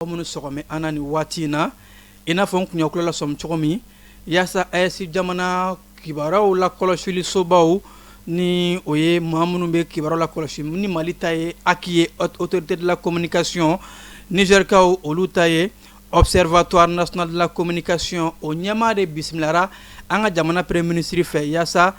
Minnu sɔgɔmɛ an na ni waati in na i n'a fɔ n kun ɲɛkula sɔmi cogo min yaasa AES jamana kibaruyaw la kɔlɔsili sobaw ni o ye maa minnu bɛ kibaruyaw la kɔlɔsi ni Mali ta ye ACI ye autorité de la communication Nigérikaw olu ta ye observatoire national de la communication o ɲɛmaa de bisimilara an ka jamana premier ministre fɛ yaasa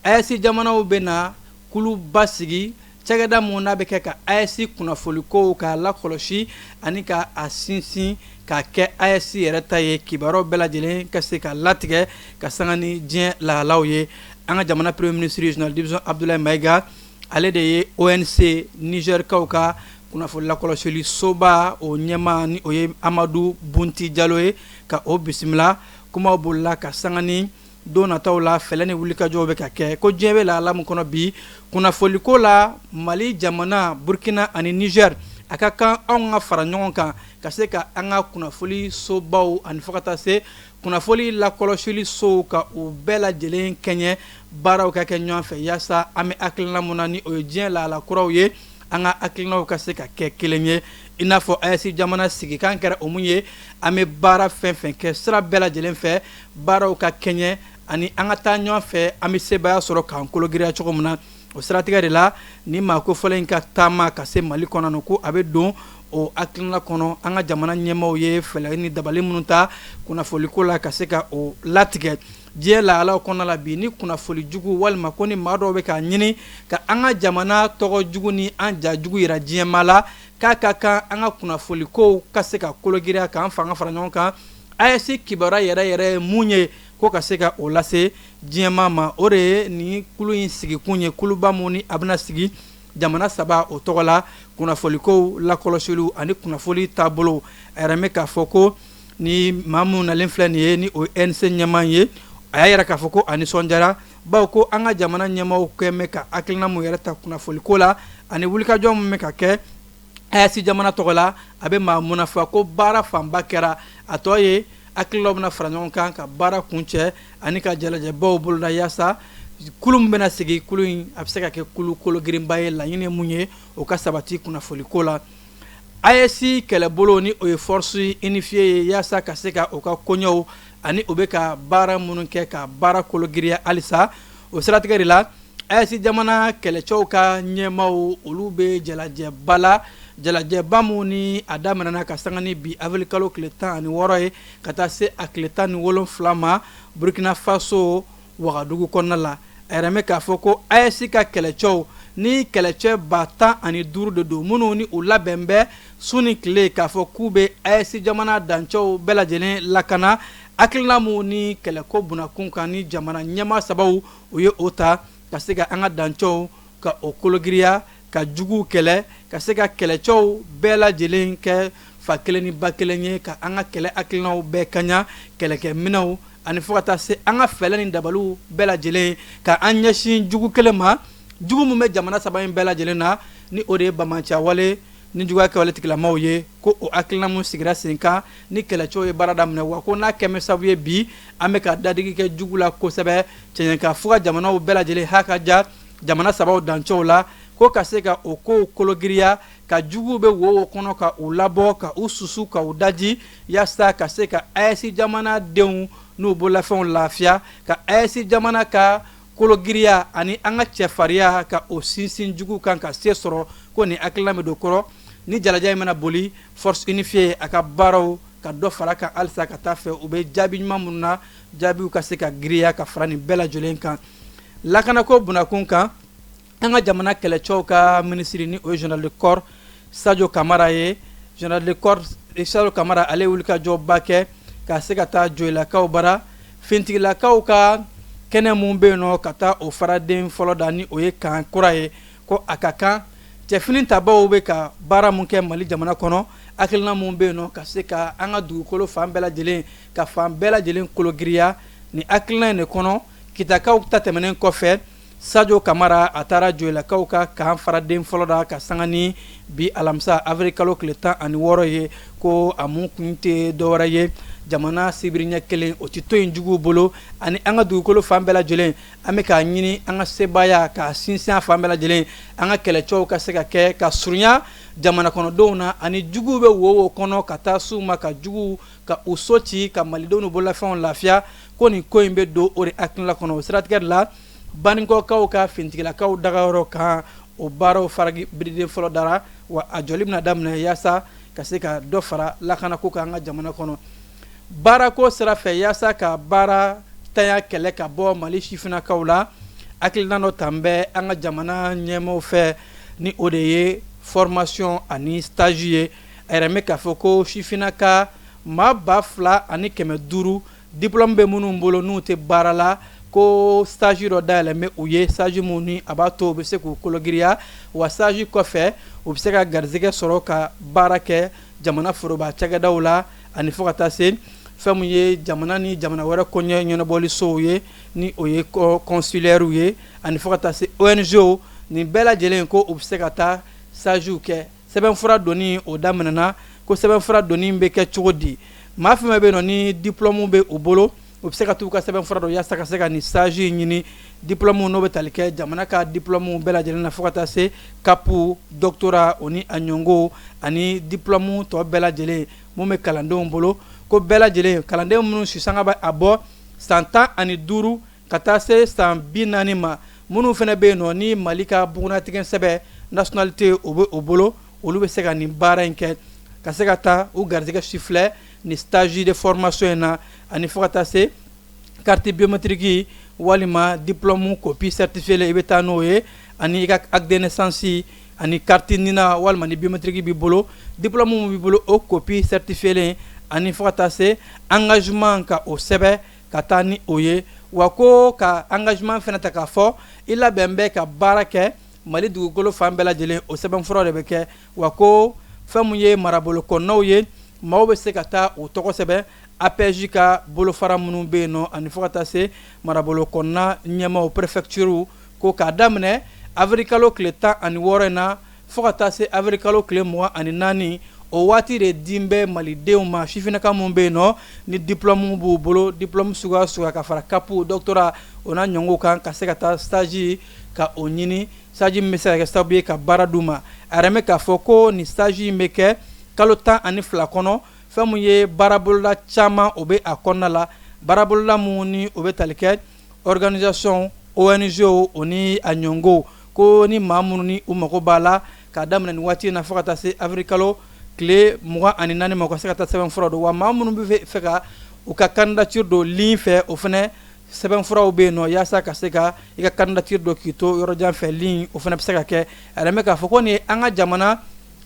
AES jamanaw bɛna kuluba sigi cɛkɛda mun n'a bɛ kɛ ka AES kunnafonikow k'a lakɔlɔsi ani ka a sinsin k'a kɛ AES yɛrɛ ta ye kibaruyaw bɛɛ lajɛlen ka se ka latigɛ ka sanga ni diɲɛ lahalaw ye an ka jamana premier ministre général division Abdoulaye Maïga ale de ye ONC Nigérikaw ka kunnafoni lakɔlɔsili soba o ɲɛmaa ni o ye Amadu Bunti Jalo ye ka o bisimila kumaw bolila ka sanga ni don nataw la fɛlɛ ni wulikajɔw bɛ ka kɛ ko diɲɛ bɛ lahala min kɔnɔ bi kunnafoniko la Mali jamana Burkina ani Niger a ka kan anw ka fara ɲɔgɔn kan ka se ka an ka kunnafoni sobaw ani fo ka taa se kunnafoni lakɔlɔsili sow ka o bɛɛ lajɛlen kɛɲɛ baaraw ka kɛ ɲɔgɔn fɛ yaasa an bɛ hakilina mun na ni o ye diɲɛ lahala kuraw ye an ka hakilinaw ka se ka kɛ kelen ye i n'a fɔ AES jamana sigikan kɛra o mun ye an bɛ baara fɛn fɛn kɛ sira bɛɛ lajɛlen fɛ baaraw ka kɛɲɛ ani an ka taa ɲɔgɔn fɛ an bɛ sebaya sɔrɔ k'an kologiriya cogo min na o siratigɛ de la ni maa kofɔlen in ka taama ka se Mali kɔnɔ ko a bɛ don o hakilina kɔnɔ an ka jamana ɲɛmaaw ye fɛɛrɛ ni dabali minnu ta kunnafoniko la ka se ka o latigɛ diɲɛ lahalaw kɔnɔna la bi ni kunnafoni jugu walima ko ni maa dɔw bɛ k'a ɲini ka an ka jamana tɔgɔ jugu ni an ja jugu yira diɲɛmaa la k'a ka kan an ka kunnafonikow ka se ka kologiriya k'an fanga fara ɲɔgɔn kan AES kibaruya yɛrɛ ye mun ye ko ka se ka o lase diɲɛmaa ma o de ye ni kulu in sigikun ye kuluba mun ni a bɛna sigi jamana saba o tɔgɔ la kunnafonikow lakɔlɔsiliw ani kunnafoni taabolo a yɛrɛ mɛ k'a fɔ ko ni maa mun nalen filɛ nin ye ni o ye ANC ɲɛmaa ye a y'a yɛrɛ k'a fɔ ko a nisɔndiyara bawo ko an ka jamana ɲɛmaaw kɛ mɛ ka hakilina mun yɛrɛ ta kunnafoniko la ani wulikajɔ mun bɛ ka kɛ AES jamana tɔgɔ la a bɛ maa mun na fɔ ko baara fanba kɛra a tɔ ye hakililaw bɛna fara ɲɔgɔn kan ka baara kuncɛ ani ka jalajɛbaw boloda yaasa kulu min bɛna sigi kulu in a bɛ se ka kɛ kulu kologirinba ye laɲini mun ye o ka sabati kunnafoniko la AES kɛlɛbolo ni o ye force unifiée ye yaasa ka se ka o ka koɲɛw ani o bɛ ka baara minnu kɛ ka baara kologiriya halisa o siratigɛ de la AES jamana kɛlɛcɛw ka ɲɛmaaw olu bɛ jalajɛba la jalajɛba mun ni a daminɛna ka sanga ni bi avril kalo tile 16 ye ka taa se a tile 17 ma Burkina Faso Wagadugu kɔnɔna la a yɛrɛ mɛ k'a fɔ ko AES ka kɛlɛcɛw ni kɛlɛcɛ 15 de don minnu ni u labɛn bɛ su ni tile k'a fɔ k'u bɛ AES jamana dancɛw bɛɛ lajɛlen lakana hakilina mun ni kɛlɛko bunakun kan ni jamana ɲɛmaa sabaw u ye o ta ka se ka an ka dancɛw ka o kologiriya ka juguw kɛlɛ ka se ka kɛlɛcɛw bɛɛ lajɛlen kɛ fa kelen ni ba kelen ye ka an ka kɛlɛ hakilinaw bɛɛ kaɲa kɛlɛkɛminɛw ani fo ka taa se an ka fɛlɛ ni dabaliw bɛɛ lajɛlen ka an ɲɛsin jugu kelen ma jugu min bɛ jamana saba in bɛɛ lajɛlen na ni o de ye bamaciya wale ni juguya kɛwale tigilamaw ye ko o hakilina mun sigira sen kan ni kɛlɛcɛw ye baara daminɛ wa ko n'a kɛmɛ sababu ye bi an bɛ ka dadigi kɛ jugu la kosɛbɛ cɛn ka fo ka jamanaw bɛɛ lajɛlen haka ja jamana sabaw dancɛw la ko ka se ka o kow kologiriya ka juguw bɛ wo kɔnɔ ka u labɔ ka u susu ka u daji yaasa ka se ka AES jamana denw n'u bololafɛnw lafiya ka AES jamana ka kologiriya ani an ka cɛfariya ka o sinsin jugu kan ka se sɔrɔ ko ni hakilina bɛ don kɔrɔ ni jalaja in mana boli force unifiée a ka baaraw ka dɔ fara kan halisa ka taa fɛ u bɛ jaabi ɲuman minnu na jaabiw ka se ka giriya ka fara nin bɛɛ lajɛlen kan lakanako bunakun kan an ka jamana kɛlɛcɛw ka minisiri ni o ye général de corps Sadio Kamara ye général de corps Sadio Kamara ale wulikajɔba kɛ ka se ka taa joyilakaw bara fintigilakaw ka kɛnɛ mun bɛ yen nɔ ka taa o faraden fɔlɔ da ni o ye kan kura ye ko a ka kan cɛfini tabaw bɛ ka baara mun kɛ Mali jamana kɔnɔ hakilina mun bɛ yen nɔ ka se ka an ka dugukolo fan bɛɛ lajɛlen ka fan bɛɛ lajɛlen kologiriya ni hakilina in de kɔnɔ kitakaw ta tɛmɛnen kɔfɛ Sadio Kamara a taara joyilakaw ka k'an fara den fɔlɔ da ka sanga ni bi alamisa avril kalo tile 16 ye ko a mun kun tɛ dɔwɛrɛ ye jamana sibiri ɲɛ kelen o tɛ to yen juguw bolo ani an ka dugukolo fan bɛɛ lajɛlen an bɛ k'a ɲini an ka sebaaya k'a sinsin a fan bɛɛ lajɛlen an ka kɛlɛcɛw ka se ka kɛ ka surunya jamana kɔnɔdenw na ani juguw bɛ wo kɔnɔ ka taa s'u ma ka juguw ka u so ci ka malidenw ni bololafɛnw lafiya ko nin ko in bɛ don o de hakilila kɔnɔ o siratigɛ de la baninkɔkaw ka fintigilakaw dagayɔrɔ kan o baaraw faragi biriden fɔlɔ dara wa a jɔli bɛna daminɛ yaasa ka se ka dɔ fara lakanako kan an ka jamana kɔnɔ baarako sira fɛ yaasa ka baara tanya kɛlɛ ka bɔ mali sifinnakaw la hakilina dɔ tan bɛ an ka jamana ɲɛmaaw fɛ ni o de ye formation ani stage ye a yɛrɛ bɛ k'a fɔ ko sifinnaka maa 2500 diplôme bɛ minnu bolo n'u tɛ baara la ko stage dɔ dayɛlɛ bɛ u ye stage mun ni a b'a to u bɛ se k'u kologiriya wa stage kɔfɛ u bɛ se ka garizɛgɛ sɔrɔ ka baara kɛ jamana foroba cakɛdaw la ani fo ka taa se fɛn min ye jamana ni jamana wɛrɛ koɲɛ ɲɛnabɔlisow ye ni o ye consulaires ye ani fo ka taa se ONGw nin bɛɛ lajɛlen ko u bɛ se ka taa stagew kɛ sɛbɛnfura donni o daminɛna ko sɛbɛnfura donni bɛ kɛ cogo di maa fɛn fɛn bɛ yen nɔ ni diplôme bɛ u bolo u bɛ se ka t'u ka sɛbɛnfura dɔ yaasa ka se ka nin stage ɲini diplôme n'o bɛ tali kɛ jamana ka diplôme bɛɛ lajɛlen na fo ka taa se kapu doctorat o ni a ɲɔngo ani diplôme tɔ bɛɛ lajɛlen mun bɛ kalandenw bolo ko bɛɛ lajɛlen kalanden minnu sisanga bɛ a bɔ san 15 ka taa se san 40 ma minnu fana bɛ yen nɔ ni mali ka bugunatigɛ sɛbɛn nationalité o bɛ o bolo olu bɛ se ka nin baara in kɛ ka se ka taa u garizɛgɛ sifilɛ ni stage de formation in na ani fo ka taa se carte biométrique walima diplôme copie certifiée i bɛ taa n'o ye ani i ka acte de naissance ani carte nina walima ni biométrique b'i bolo diplôme mun b'i bolo o copie certifiée ani fo ka taa se engagement ka o sɛbɛn ka taa ni o ye wa ko ka engagement fana ta k'a fɔ i labɛn bɛ ka baara kɛ mali dugukolo fan bɛɛ lajɛlen o sɛbɛnfura de bɛ kɛ wa ko fɛn mun ye marabolo kɔnɔnaw ye maaw bɛ se ka taa o tɔgɔ sɛbɛn APJ ka bolofara minnu bɛ yen nɔ ani fo ka taa se marabolo kɔnɔna ɲɛmaaw préfecture ko k'a daminɛ avril kalo tile 16 in na fo ka taa se avril kalo tile 24 o waati de din bɛ malidenw ma sifinnaka minnu bɛ yen nɔ ni diplôme b'u bolo diplôme suguya suguya ka fara kapu doctorat o n'a ɲɔgɔnw kan ka se ka taa stage ka o ɲini stage min bɛ se ka kɛ sababu ye ka baara d'u ma a yɛrɛ bɛ k'a fɔ ko nin stage in bɛ kɛ kalo 12 kɔnɔ fɛn mun ye baarabolola caman o bɛ a kɔnɔna la baarabolola mun ni o bɛ tali kɛ organisation ONG o ni a ɲɔngo ko ni maa minnu ni u mago b'a la k'a daminɛ nin waati in na fo ka taa se avril kalo tile 24 ma u ka se ka taa sɛbɛnfura don wa maa minnu bɛ fɛ ka u ka candidature don ligne fɛ o fana sɛbɛnfuraw bɛ yen nɔ yaasa ka se ka i ka candidature don k'i to yɔrɔ jan fɛ ligne o fana bɛ se ka kɛ a yɛrɛ bɛ k'a fɔ ko nin ye an ka jamana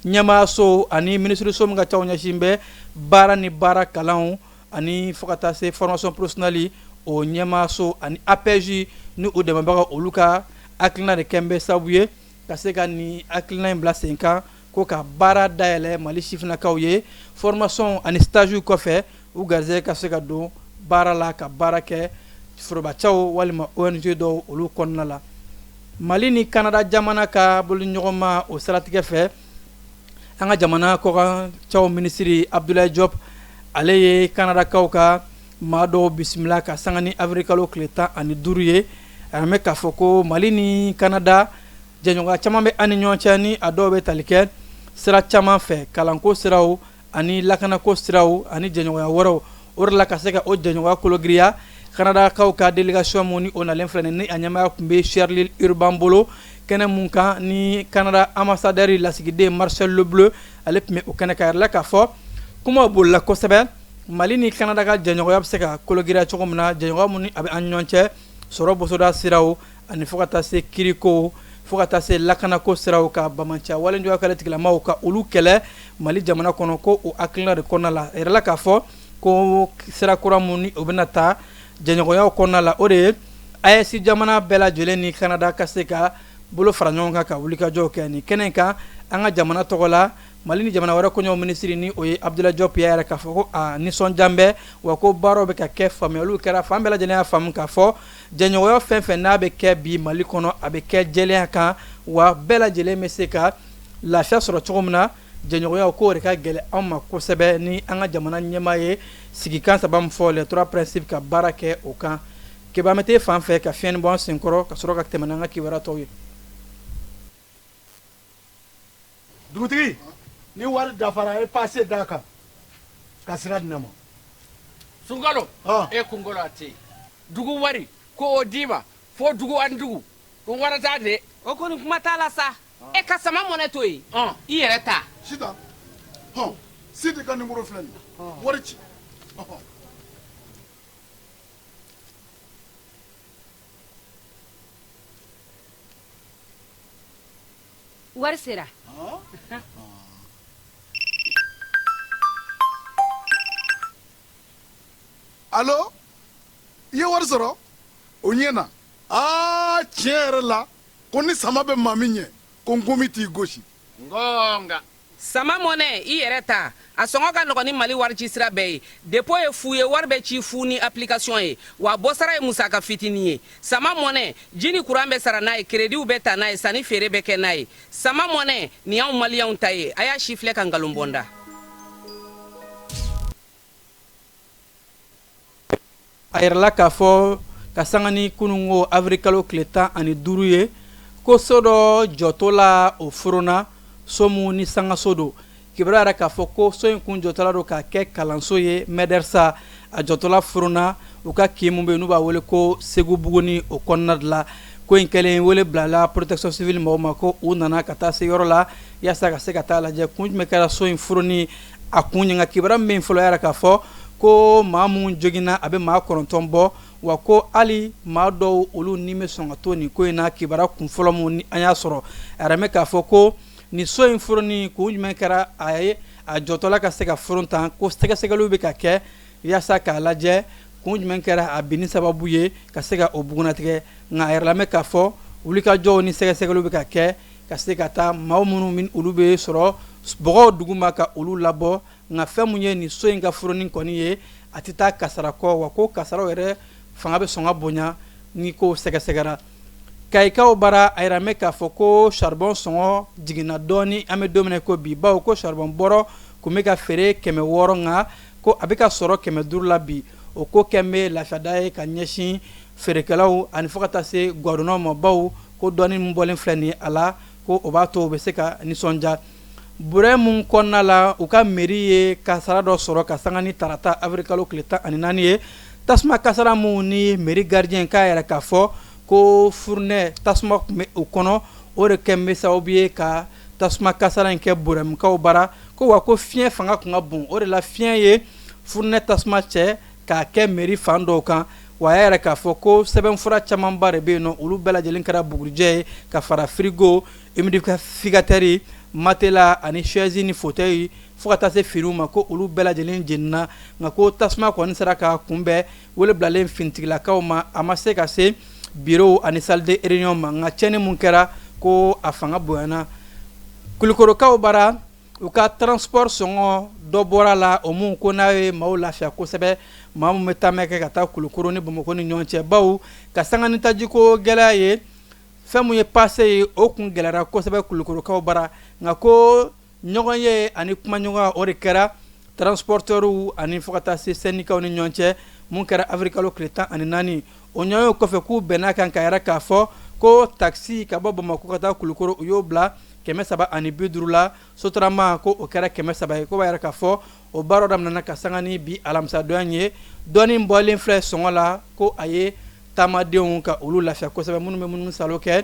ɲɛmaayaso ani ministreso min ka caw ɲɛsin bɛ baara ni baara kalanw ani fo ka taa se formation professionnelle o ɲɛmaayaso ani APJ ni o dɛmɛbaga olu ka hakilina de kɛ n bɛ sababu ye ka se ka nin hakilina in bila sen kan ko ka baara dayɛlɛ mali sifinnakaw ye formation ani stage kɔfɛ u garizɛgɛ ka se ka don baara la ka baara kɛ forobacɛw walima ONG dɔw olu kɔnɔna la mali ni Canada jamana ka boliɲɔgɔnma o siratigɛ fɛ an ka jamana kɔkancɛw minisiri Abdoulaye Diop ale ye Canadakaw ka maa dɔw bisimila ka sanga ni avril kalo tile 15 ye a bɛ k'a fɔ ko mali ni Canada jɛɲɔgɔnya caman bɛ an ni ɲɔgɔn cɛ ni a dɔw bɛ tali kɛ sira caman fɛ kalanko siraw ani lakanako siraw ani jɛɲɔgɔnya wɛrɛw o de la ka se ka o jɛɲɔgɔnya kologiriya Canadakaw ka délégation mun ni o nalen filɛ ni a ɲɛmaaya tun bɛ Charles Urban bolo kɛnɛ mun kan ni Canada ambassadeur lasigiden Marcel Lebleu ale tun bɛ o kɛnɛ ka yɛrɛ la k'a fɔ kuma bolila kosɛbɛ mali ni Canada ka jɛɲɔgɔnya bɛ se ka kologiriya cogo min na jɛɲɔgɔnya mun ni a bɛ an ɲɔgɔn cɛ sɔrɔ bosoda siraw ani fo ka taa se kiriko fo ka taa se lakanako siraw ka bamanciya waleɲuman kɛlɛ tigilamaw ka olu kɛlɛ mali jamana kɔnɔ ko o hakilina de kɔnɔna la a yɛrɛ la k'a fɔ ko sira kura mun ni o bɛna taa jɛɲɔgɔnyaw kɔnɔna la o de ye AES jamana bɛɛ lajɛlen ni Canada ka se ka bolo fara ɲɔgɔn kan ka wulikajɔw kɛ nin kɛnɛ kan an ka jamana tɔgɔ la mali ni jamana wɛrɛ kɔɲɔ ministre ni o ye Abdoulaye Diop yɛrɛ k'a fɔ ko a nisɔndiya bɛ wa ko baaraw bɛ ka kɛ faamuyaliw kɛra fan bɛɛ lajɛlen y'a faamu k'a fɔ jɛɲɔgɔnya fɛn fɛn n'a bɛ kɛ bi Mali kɔnɔ a bɛ kɛ jɛlenya kan wa bɛɛ lajɛlen bɛ se ka lafiya sɔrɔ cogo min na jɛɲɔgɔnya ko de ka gɛlɛn anw ma kosɛbɛ ni an ka jamana ɲɛmaa ye sigikan saba min fɔ les trois principes ka baara kɛ o kan kebamete fan fɛ ka fiɲɛni bɔ an senkɔrɔ ka sɔrɔ ka tɛmɛ n'an ka kibaruya tɔw ye. dugutigi ni wari dafara e passe da kan ka sira di ne ma. Sunkalo e kunkolo ate dugu wari ko o dima fo dugu an dugu ko warata de o koni kuma t'a la sa e ka sama mɔnɛ to yen i yɛrɛ ta sida sidi ka numéro filɛ nin wari ci wari sera allo i ye wari sɔrɔ o ɲɛ na tiɲɛ yɛrɛ la ko ni sama bɛ maa min ɲɛ ko n komi t'i gosi ngonga sama mɔnɛ i yɛrɛ ta a sɔngɔ ka nɔgɔn ni Mali wari ci sira bɛɛ ye dépôt ye fu ye wari bɛ ci fu ni application ye wa bɔsara ye musaka fitinin ye sama mɔnɛ ji ni courant bɛ sara n'a ye créditw bɛ ta n'a ye sanni feere bɛ kɛ n'a ye sama mɔnɛ nin y'anw maliyɛnw ta ye a y'a si filɛ ka nkalon bɔ n da. a yɛrɛla k'a fɔ ka sanga ni kunungo avril kalo tile 15 ye ko so dɔ jɔtɔ la o furuna so mun ni sangaso don kibaruya yɛrɛ k'a fɔ ko so in kun jɔtɔla don k'a kɛ kalanso ye mɛdɛrisa a jɔtɔla furuna u ka kin mun bɛ yen n'u b'a wele ko Segu Buguni o kɔnɔna de la ko in kɛlen wele bilala protection civile mɔgɔw ma ko u nana ka taa se yɔrɔ la yaasa ka se ka taa lajɛ kun jumɛn kɛra so in furuni a kun ɲɛ nka kibaruya min fɔlɔ yɛrɛ k'a fɔ ko maa mun joginna a bɛ maa 9 bɔ wa ko hali maa dɔw olu ni bɛ sɔn ka to nin ko in na kibaruya kun fɔlɔ mun ni an y'a sɔrɔ a yɛrɛ mɛ k'a fɔ ko ni so in furuni kun jumɛn kɛra a ye a jɔtɔla ka se ka furun tan ko sɛgɛsɛgɛliw bɛ ka kɛ yaasa k'a lajɛ kun jumɛn kɛra a binni sababu ye ka se ka o bugunatigɛ nka a yɛrɛ mɛ k'a fɔ wulikajɔw ni sɛgɛsɛgɛliw bɛ ka kɛ ka se ka taa maa minnu min olu bɛ sɔrɔ bɔgɔw duguma ka olu labɔ nka fɛn mun ye nin so in ka furuni kɔni ye a tɛ taa kasara kɔ wa ko kasaraw yɛrɛ fanga bɛ sɔn ka bonya ni ko sɛgɛsɛgɛra kayikaw bara a yɛrɛ mɛ k'a fɔ ko charbon sɔngɔ jiginna dɔɔni an bɛ don min na ko bi bawo ko charbon bɔrɔ kun bɛ ka feere 600 nka ko a bɛ ka sɔrɔ 500 la bi o ko kɛn bɛ lafiyada ye ka ɲɛsin feerekɛlaw ani fo ka taa se gɔdɔnnaw ma bawo ko dɔɔni min bɔlen filɛ nin ye a la ko o b'a to u bɛ se ka nisɔndiya burɛ mun kɔnɔna la u ka mairie ye kasara dɔ sɔrɔ ka sanga ni tarata avril kalo tile 14 ye tasuma kasara mun ni mairie gardien k'a yɛrɛ k'a fɔ ko furunɛ tasuma tun bɛ o kɔnɔ o de kɛn bɛ sababu ye ka tasuma kasara in kɛ burɛmukaw bara ko wa ko fiɲɛ fanga tun ka bon o de la fiɲɛ ye furunɛ tasuma cɛ k'a kɛ mairie fan dɔw kan wa a y'a yɛrɛ k'a fɔ ko sɛbɛnfura camanba de bɛ yen nɔ olu bɛɛ lajɛlen kɛra bugurijɛ ye ka fara frigo humidificateur matela ani chaise ni fauteuil fo ka taa se finiw ma ko olu bɛɛ lajɛlen jenina nka ko tasuma kɔni sera ka kunbɛn wele bilalen finitigilakaw ma a ma se ka se bureau ani salle de réunion ma nka tiɲɛni mun kɛra ko a fanga bonyana kulikorokaw bara u ka transport sɔngɔ dɔ bɔra la o mun ko n'a ye maaw lafiya kosɛbɛ maa mun bɛ taama kɛ ka taa kulikoro ni Bamakɔ ni ɲɔgɔn cɛ bawo ka sanga ni tajiko gɛlɛya ye fɛn mun ye passe ye o kun gɛlɛyara kosɛbɛ kulikorokaw bara nka ko ɲɔgɔn ye ani kumaɲɔgɔnya o de kɛra transporteurs ani fo ka taa se syndicats ni ɲɔgɔn cɛ mun kɛra avril kalo tile 14 o ɲɔgɔnyew kɔfɛ k'u bɛnna kan ka yɛrɛ k'a fɔ ko taxi ka bɔ Bamakɔ ka taa kulikoro u y'o bila 350 la sotarama ko o kɛra 300 ye ko b'a yɛrɛ k'a fɔ o baaraw daminɛna ka sanga ni bi alamisadonya ye dɔɔni bɔlen filɛ sɔngɔ la ko a ye taamadenw ka olu lafiya kosɛbɛ minnu bɛ munumunu salo kɛ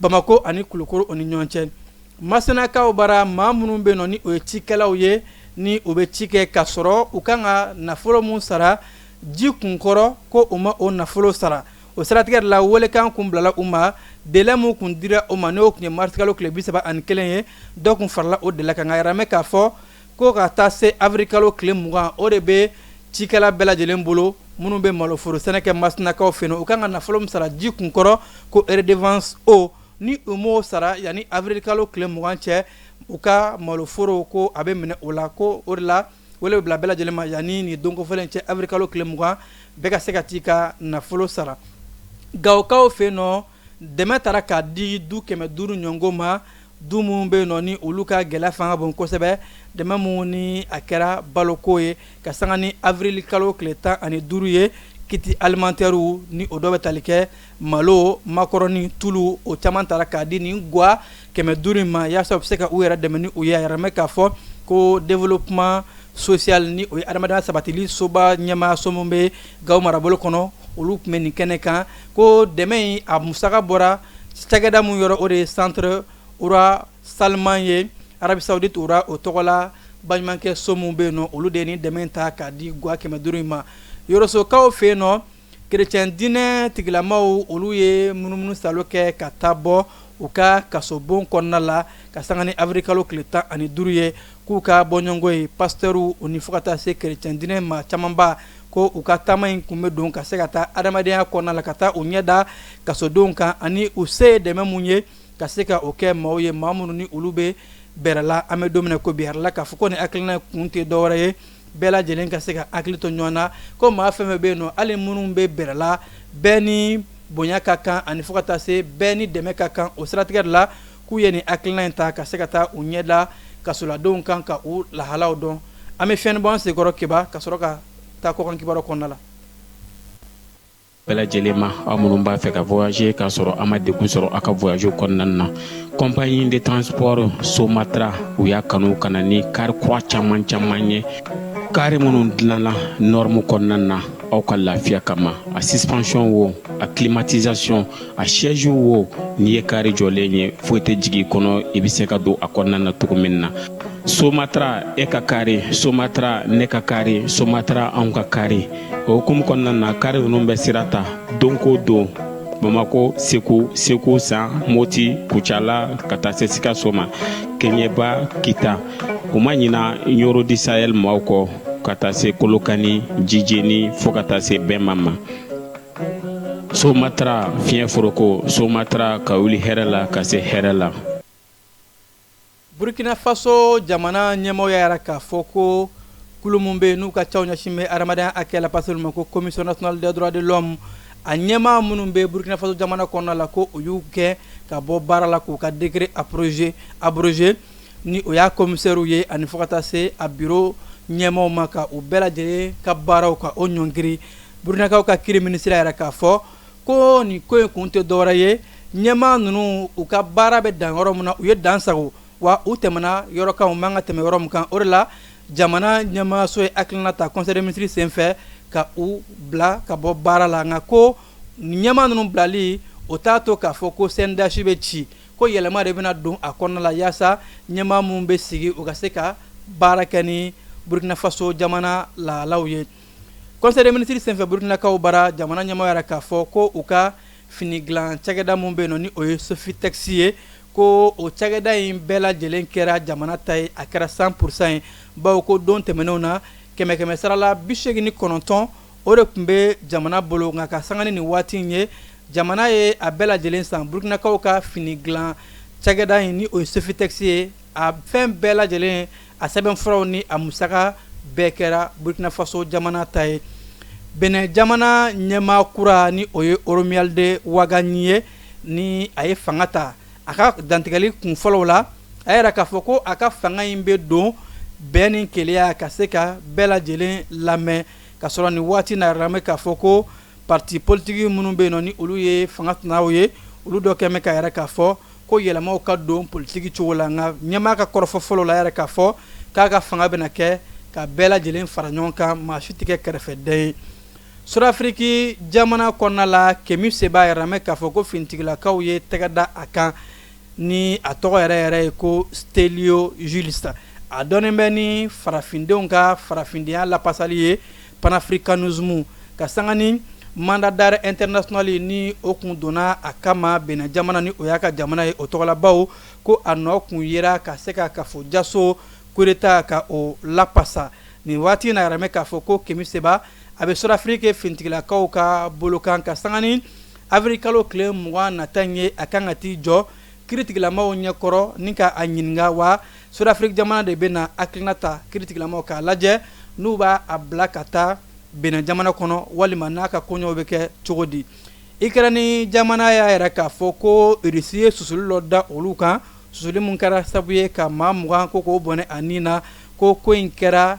Bamakɔ ani kulikoro o ni ɲɔgɔn cɛ masinakaw bara maa minnu bɛ yen nɔ ni o ye cikɛlaw ye ni o bɛ ci kɛ ka sɔrɔ u kan ka nafolo mun sara ji kunkɔrɔ ko u ma o nafolo sara o siratigɛ de la welekan kun bilala u ma délai mun kun dira o ma n'o kun ye mars kalo tile 31 ye dɔ kun farala o délai kan nka a yɛrɛ mɛ k'a fɔ ko ka taa se avril kalo tile 20 o de bɛ cikɛla bɛɛ lajɛlen bolo minnu bɛ maloforo sɛnɛ kɛ masinakaw fɛ yen u kan ka nafolo min sara ji kunkɔrɔ ko redevance o ni u m'o sara yanni avril kalo tile 20 cɛ u ka maloforo ko a bɛ minɛ o la ko o de la wele bɛ bila bɛɛ lajɛlen ma yanni nin donko fɔlen cɛ avril kalo tile 20 bɛɛ ka se ka t'i ka nafolo sara Gawokaw fɛ yen nɔ dɛmɛ taara k'a di du 500 ɲɔgɔn ma du minnu bɛ yen nɔ ni olu ka gɛlɛya fanga bon kosɛbɛ dɛmɛ minnu ni a kɛra baloko ye ka sanga ni avril kalo tile 15 ye kiti alimentaire ni o dɔ bɛ tali kɛ malo macaroni tulu o caman taara k'a di nin guwa 500 ma yaasa u bɛ se ka u yɛrɛ dɛmɛ ni u ye a yɛrɛ mɛn k'a fɔ ko développement social ni o ye adamadenya sabatili soba ɲɛmaa so min bɛ Gawo marabolo kɔnɔ olu tun bɛ nin kɛnɛ kan ko dɛmɛ in a musaka bɔra cakɛda mun yɔrɔ o de ye centre Ura Salman ye Arabi Saoudite Ura o tɔgɔ la baɲumankɛ so min bɛ yen nɔ olu de ye nin dɛmɛ in ta k'a di guwa 500 in ma yɔrɔsokaw fɛ yen nɔ kerecɛn diinɛ tigilamaw olu ye munumunu salo kɛ ka taa bɔ u ka kasobon kɔnɔna la ka sanga ni avril kalo tile 15 ye k'u ka bɔɲɔgɔnko ye pasitɛriw o ni fo ka taa se kerecɛn diinɛ ma camanba ko u ka taama in kun bɛ don ka se ka taa adamadenya kɔnɔna la ka taa u ɲɛ da kasodenw kan ani u se ye dɛmɛ mun ye ka se ka o kɛ maaw ye maa minnu ni olu bɛ bɛrɛ la an bɛ don min na ko bi yɛrɛ la k'a fɔ ko nin hakilina kun tɛ dɔwɛrɛ ye bɛɛ lajɛlen ka se ka hakili to ɲɔgɔn na ko maa fɛn fɛn bɛ yen nɔ hali minnu bɛ bɛrɛ la bɛɛ ni bonya ka kan ani fo ka taa se bɛɛ ni dɛmɛ ka kan o siratigɛ de la k'u ye nin hakilina in ta ka se ka taa u ɲɛ da kasoladenw kan ka u lahalaw dɔn an bɛ fiɲɛni bɔ an senkɔrɔ Keba ka sɔrɔ ka taa kɔkan kibaru kɔnɔna la. bɛɛ lajɛlen ma aw minnu b'a fɛ ka voyager k'a sɔrɔ a ma degun sɔrɔ a ka voyage kɔnɔna na compagnie de transport Somatra u y'a kanu ka na ni kari kura caman ye kari minnu dilanna norme kɔnɔna na aw ka lafiya kama a suspension wo a climatisation a siège wo n'i ye kari jɔlen ye foyi tɛ jigin kɔnɔ i bɛ se ka don a kɔnɔna na cogo min na Somatra e ka kari Somatra ne ka kari Somatra anw ka kari o hukumu kɔnɔna na kari ninnu bɛ sira ta don ko don Bamako Segu San Moti Kucala ka taa se Sikaso ma Keɲeba Kita u ma ɲina Yoro di Sahel maaw kɔ ka taa se Kolokani Jijeni fo ka taa se Bɛnma ma Somatra fiɲɛ foroko Somatra ka wuli hɛrɛ la ka se hɛrɛ la. Burkina Faso jamana ɲɛmɔgɔ y'a k'a fɔ ko kulu mun bɛ yen n'u ka caw ɲɛsin bɛ adamadenya hakɛ la passer ma ko commission nationale des droits de l'homme a ɲɛmaa minnu bɛ Burkina Faso jamana kɔnɔna la ko o y'u kɛ ka bɔ baara la k'u ka décret abrogé ni o y'a commissaire ye ani fo ka taa se a bureau ɲɛmaaw ma ka u bɛɛ lajɛlen ka baaraw ka o ɲɔngiri Burkinakaw ka kiri ministre yɛrɛ k'a fɔ ko nin ko in kun tɛ dɔwɛrɛ ye ɲɛmaa ninnu u ka baara bɛ dan yɔrɔ min na u ye dan sago wa u tɛmɛna yɔrɔ kan u man ka tɛmɛ yɔrɔ min kan o de la jamana ɲɛmaaso ye hakilina ta conseil des ministres senfɛ ka u bila ka bɔ baara la nka ko ɲɛmaa ninnu bilali o t'a to k'a fɔ ko CNDH bɛ ci ko yɛlɛma de bɛna don a kɔnɔna la yaasa ɲɛmaa minnu bɛ sigi u ka se ka baara kɛ ni Burkina Faso jamana lahalaw ye conseil des ministres senfɛ Burkinakaw bara jamana ɲɛmaa yɛrɛ k'a fɔ ko u ka fini dilan cakɛda min bɛ yen nɔ ni o ye Sofitex ye ko o cakɛda in bɛɛ lajɛlen kɛra jamana ta ye a kɛra 100% ye bawo ko don tɛmɛnenw na 100 sarala 89 o de tun bɛ jamana bolo nka ka sanga ni nin waati in ye jamana ye a bɛɛ lajɛlen san Burkinakaw ka fini dilan cakɛda in ni o ye Sofitex ye a fɛn bɛɛ lajɛlen a sɛbɛnfuraw ni a musaka bɛɛ kɛra Burkina Faso jamana ta ye Benin jamana ɲɛmaa kura ni o ye Oromualde Wagani ye ni a ye fanga ta a ka dantigɛli kun fɔlɔw la a yɛrɛ k'a fɔ ko a ka fanga in bɛ don bɛn ni keleya ka se ka bɛɛ lajɛlen lamɛn ka sɔrɔ nin waati na yɛrɛ k'a fɔ ko parti politique minnu bɛ yen nɔ ni olu ye fanga tanaw ye olu dɔ kɛn bɛ ka yɛrɛ k'a fɔ ko yɛlɛmaw ka don politique cogo la nka ɲɛmaa ka kɔrɔfɔ fɔlɔ la yɛrɛ k'a fɔ k'a ka fanga bɛna kɛ ka bɛɛ lajɛlen fara ɲɔgɔn kan maa si tɛ kɛ kɛrɛfɛden ye Sud-Afrique jamana kɔnɔna la Kemi Seba yɛrɛ k'a fɔ ko finitigilakaw ye tɛgɛ da a kan ni a tɔgɔ yɛrɛ ye ko Stelio Jules a dɔnnen bɛ ni farafindenw ka farafindenya lapasali ye panafricanisme ka sanga ni mandat d'arrêt international ni o kun donna a kama Benin jamana ni o y'a ka jamana ye o tɔgɔ la bawo ko a nɔ kun yera ka se ka kafo jaso coup d'état ka o lapasa nin waati na yɛrɛ k'a fɔ ko Kemi Seba a bɛ Sud-Afrique finitigilakaw ka bolo kan ka sanga ni avril kalo tile 20 nata ye a kan ka t'i jɔ kiritigilamaw ɲɛkɔrɔ ni ka a ɲininga wa Sud-Afrique jamana de bena hakilina ta kiritigilamaw k'a lajɛ n'u b'a a bila ka taa Benin jamana kɔnɔ walima n'a ka koɲɛw bɛ kɛ cogo di. Ukraine jamana y'a yɛrɛ k'a fɔ ko Russie ye susuli dɔ da olu kan susuli mun kɛra sabu ye ka maa 20 ko k'o bɔnɛ a nin na ko in kɛra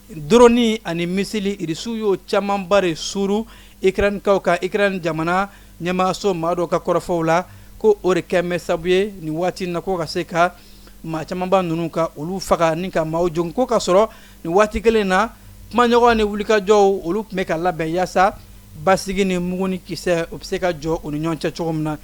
drone ani misili Russiw y'o camanba de suru Ukraine kaw kan. Ukraine jamana ɲɛmaaso maa dɔ ka kɔrɔfɔw la ko o de kɛmɛ sabu ye nin waati na ko ka se ka maa camanba ninnu ka olu faga ni ka maaw jogin ko ka sɔrɔ nin waati kelen na kumaɲɔgɔn ni wulikajɔw olu tun bɛ ka labɛn yaasa basigi ni mugu ni kisɛ o bɛ se ka jɔ u ni ɲɔgɔn cɛ cogo min na.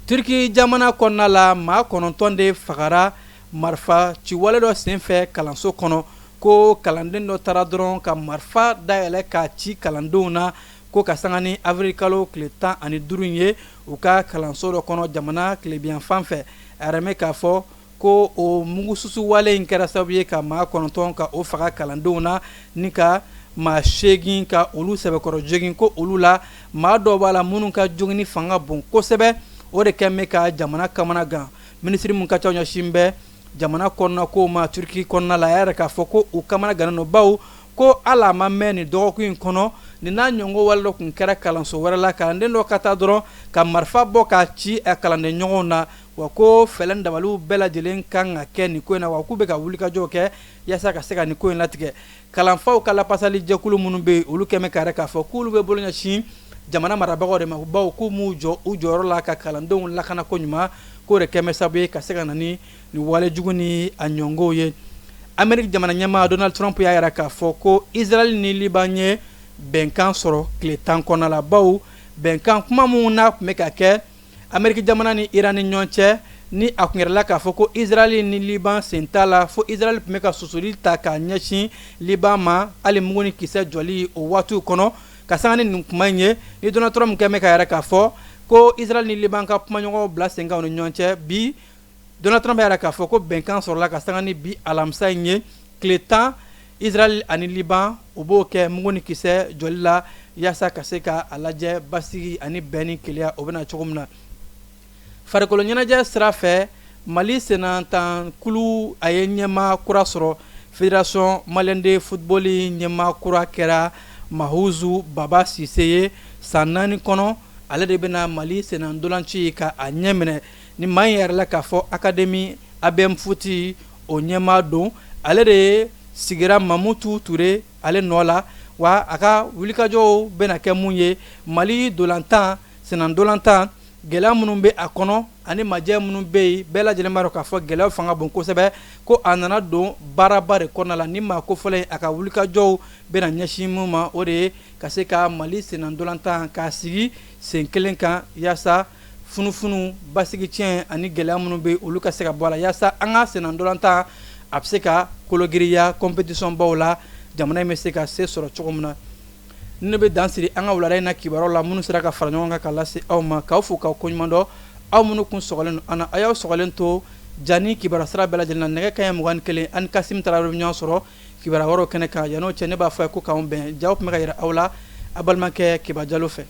Turki jamana kɔnɔna la maa 9 de fagara marifa ciwale dɔ senfɛ kalanso kɔnɔ ko kalanden dɔ taara dɔrɔn ka marifa dayɛlɛ k'a ci kalandenw na ko ka sanga ni avril kalo tile 15 ye u ka kalanso dɔ kɔnɔ jamana tilebiyan fan fɛ. A yɛrɛ mɛ k'a fɔ ko o mugu susu wale in kɛra sababu ye ka maa 9 ka o faga kalandenw na ni ka maa 8 ka olu sɛbɛkɔrɔ jogin ko olu la maa dɔw b'a la minnu ka jogini fanga bon kosɛbɛ o de kɛn bɛ ka jamana kamana gan. Minisiri mun ka ca ɲɛsin bɛ jamana kɔnɔna ko ma Turki kɔnɔna la a yɛrɛ k'a fɔ ko u kamana gannen don bawo ko ala ma mɛn nin dɔgɔkun in kɔnɔ nin n'a ɲɔgɔn wale dɔ tun kɛra kalanso wɛrɛ la kalanden dɔ ka taa dɔrɔn ka marifa bɔ k'a ci a kalanden ɲɔgɔnw na wa ko fɛlɛn dabaliw bɛɛ lajɛlen kan ka kɛ nin ko in na wa k'u bɛ ka wulikajɔw kɛ yaasa ka se ka nin ko in latigɛ. Kalanfaw ka lapasali jɛkulu minnu bɛ yen olu kɛn bɛ ka yɛrɛ k'a fɔ k'olu bɛ bolo ɲɛsin jamana marabagaw de ma bawo k'u m'u jɔ u jɔyɔrɔ la ka kalandenw lakana ko ɲuman k'o de kɛn bɛ sababu ye ka se ka na ni wale jugu ni a ɲɔngɔw ye. Amérique jamana ɲɛmaa Donald Trump y'a yɛrɛ k'a fɔ ko Israel ni Liban ye bɛnkan sɔrɔ tile 10 kɔnɔna la bawo bɛnkan kuma mun n'a tun bɛ ka kɛ Amérique jamana ni Iran ni ɲɔgɔn cɛ ni a tun yɛrɛla k'a fɔ ko Israel ni Liban sen t'a la fo Israel tun bɛ ka susuli ta k'a ɲɛsin Liban ma hali mugu ni kisɛ jɔli o waatiw kɔnɔ ka sanga ni nin kuma in ye ni Donald Trump kɛn bɛ ka yɛrɛ k'a fɔ ko Israel ni Liban ka kumaɲɔgɔnw bila sen kan u ni ɲɔgɔn cɛ bi Donald Trump yɛrɛ k'a fɔ ko bɛnkan sɔrɔla ka sanga ni bi alamisa in ye tile 10 Israel ani Liban u b'o kɛ mugu ni kisɛ jɔli la yaasa ka se ka a lajɛ basigi ani bɛn ni keleya o bɛna cogo min na. Farikolo ɲɛnajɛ sira fɛ Mali senatan kulu a ye ɲɛmaa kura sɔrɔ. Fédération Malienne de Football ɲɛmaa kura kɛra Mahuzu Baba Sise ye san 4 kɔnɔ ale de bɛna Mali senan ndolanci ka a ɲɛ minɛ ni maa in yɛrɛ la k'a fɔ Académie ABM Fouti o ɲɛmaa don ale de ye sigira Mamutu Ture ale nɔ la wa a ka wulikajɔw bɛna kɛ mun ye Mali dolantan senan dolantan gɛlɛya minnu bɛ a kɔnɔ ani majɛ minnu bɛ yen bɛɛ lajɛlen b'a dɔn k'a fɔ gɛlɛyaw fanga bon kosɛbɛ ko a nana don baaraba de kɔnɔna la ni maa ko fɔlɔ a ka wulikajɔw bɛna ɲɛsin mun ma o de ye ka se ka Mali senan dolantan k'a sigi sen kelen kan yaasa funufunu basigi tiɲɛ ani gɛlɛya minnu bɛ olu ka se ka bɔ a la yaasa an ka senan dolantan a bɛ se ka kologiriya compétition baw la jamana in bɛ se ka se sɔrɔ cogo min na. Ni ne bɛ dan siri an ka wulada in na kibaruyaw la minnu sera ka fara ɲɔgɔn kan ka lase aw ma k'aw fo k'aw koɲuman dɔn aw minnu kun sɔgɔlen don an na a y'aw sɔgɔlen to jani kibaruya sira bɛɛ lajɛlen na nɛgɛ kanɲɛ 21 ani Kasim Tarawele bɛ ɲɔgɔn sɔrɔ kibaruya wɛrɛw kɛnɛ kan yan'o cɛ ne b'a fɔ a ye ko k'anw bɛn jaw tun bɛ ka yira aw la a balimakɛ Kiba Jalo fɛ.